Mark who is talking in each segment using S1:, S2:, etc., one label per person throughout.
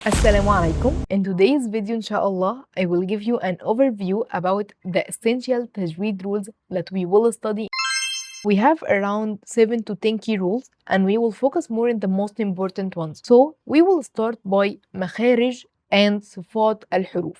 S1: Assalamu alaikum. In today's video, inshallah, I will give you an overview about the essential tajweed rules that we will study. We have around 7 to 10 key rules and we will focus more in the most important ones. So, we will start by makharij and sifat al-huruf.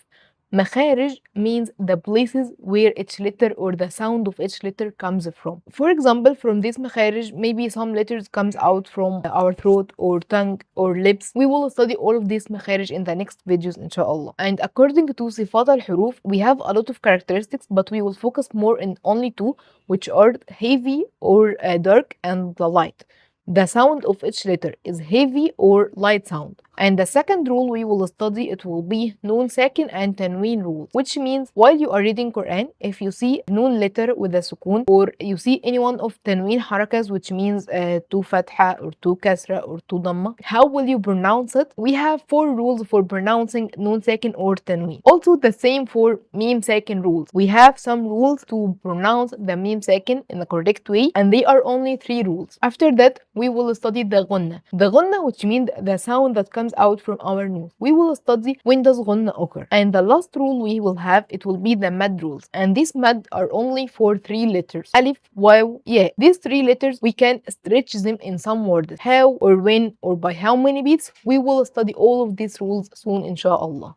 S1: Makharij means the places where each letter or the sound of each letter comes from. For example, from this makharij, maybe some letters comes out from our throat or tongue or lips. We will study all of these makharij in the next videos, inshallah. And according to sifat al-huruf, we have a lot of characteristics, but we will focus more in only two, which are heavy or dark and the light. The sound of each letter is heavy or light sound. And the second rule we will study, it will be noon sakin and tanween rule, which means while you are reading Quran, if you see noon letter with a sukun or you see any one of tanween harakas, which means two fatha or two kasra or two dhamma, how will you pronounce it? We have 4 rules for pronouncing noon sakin or tanween. Also the same for mim sakin rules. We have some rules to pronounce the mim sakin in the correct way, and they are only 3 rules. After that, we will study the ghunna. The ghunna, which means the sound that comes out from our nose. We will study when does ghunna occur. And the last rule we will have, it will be the mad rules. And these mad are only for 3 letters. Alif, waw, yeah. These 3 letters, we can stretch them in some words. How or when or by how many beats, we will study all of these rules soon, inshallah.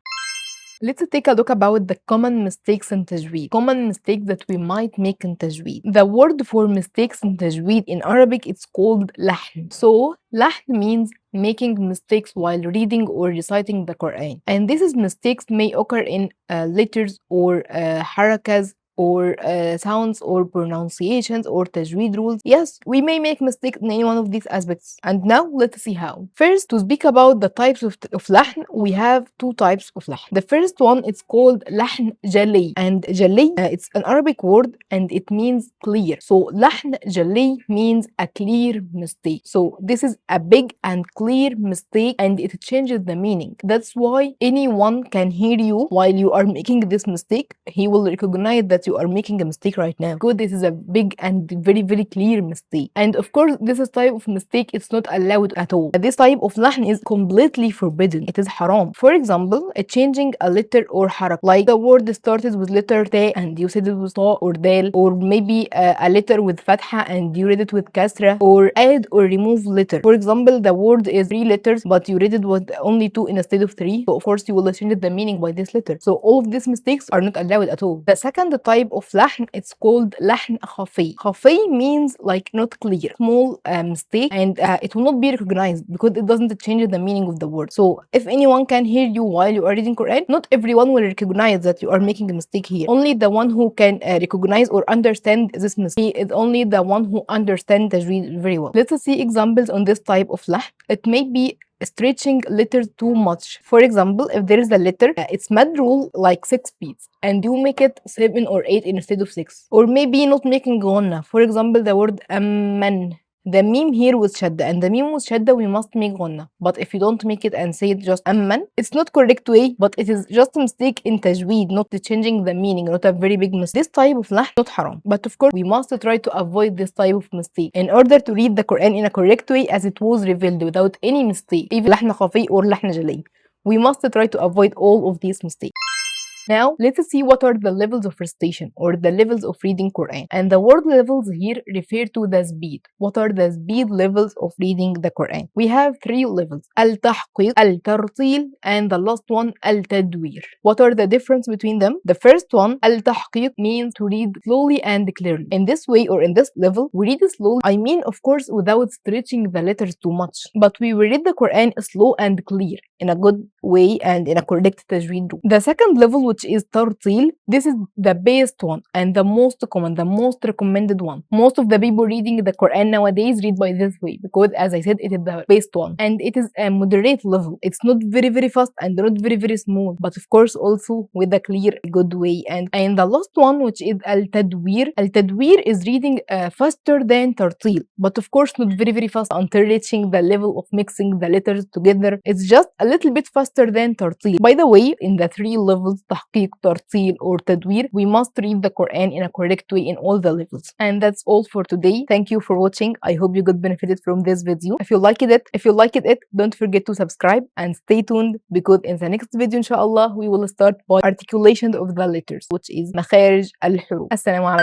S1: Let's take a look about the common mistakes in Tajweed. Common mistakes that we might make in Tajweed. The word for mistakes in Tajweed in Arabic, it's called lahn. So, lahn means making mistakes while reading or reciting the Quran. And these mistakes may occur in letters or harakas or sounds or pronunciations or tajweed rules. Yes, we may make mistakes in any one of these aspects. And now let's see how. First, to speak about the types of lahn, we have 2 types of lahn. The first one, it's called lahn jali. And jali, it's an Arabic word and it means clear. So lahn jali means a clear mistake. So this is a big and clear mistake and it changes the meaning. That's why anyone can hear you while you are making this mistake. He will recognize that you are making a mistake right now because this is a big and very clear mistake. And of course, this type of mistake, it's not allowed at all. This type of lahn is completely forbidden. It is haram. For example, changing a letter or harak, like the word started with letter ta and you said it was ta or dal, or maybe a letter with fatha and you read it with kasra, or add or remove letter. For example, the word is 3 letters but you read it with only 2 instead of 3, so of course you will change the meaning by this letter. So all of these mistakes are not allowed at all. The second type of lahn, it's called lahn khafi. Khafi means like not clear, small mistake, and it will not be recognized because it doesn't change the meaning of the word. So if anyone can hear you while you are reading Quran, not everyone will recognize that you are making a mistake here. Only the one who can recognize or understand this mistake is only the one who understands tajweed very well. Let's see examples on this type of lahn. It may be stretching letters too much. For example, if there is a letter, its mad rule like 6 beats and you make it 7 or 8 instead of 6. Or maybe not making ghunna. For example, the word amman. The meme here with shadda, and the meme with shadda we must make ghunna. But if you don't make it and say it just amman, it's not correct way, but it is just a mistake in tajweed, not changing the meaning, not a very big mistake. This type of lahn not haram, but of course we must try to avoid this type of mistake in order to read the Quran in a correct way as it was revealed without any mistake, even lahn khafi or lahn jali. We must try to avoid all of these mistakes. Now, let's see what are the levels of recitation or the levels of reading Quran. And the word levels here refer to the speed. What are the speed levels of reading the Quran? We have 3 levels: al-tahqiq, al-tartil, and the last one, al-tadwir. What are the difference between them? The first one, al-tahqiq, means to read slowly and clearly. In this way or in this level, we read slowly. I mean, of course, without stretching the letters too much. But we will read the Quran slow and clear in a good way and in a correct tajweed rule. The second level, which is tartil, this is the best one and the most common, the most recommended one. Most of the people reading the Quran nowadays read by this way because, as I said, it is the best one and it is a moderate level. It's not very fast and not very smooth, but of course also with a clear good way. And the last one, which is al-tadwir. Al-tadwir is reading faster than tartil, but of course not very fast until reaching the level of mixing the letters together. It's just a little bit faster than tartil. By the way, in the 3 levels, tahqiq, tartil, or tadwir, we must read the Quran in a correct way in all the levels. And that's all for today. Thank you for watching. I hope you got benefited from this video. If you liked it, don't forget to subscribe and stay tuned, because in the next video, inshallah, we will start by articulation of the letters, which is makharij al-huruf. Assalamu alaikum.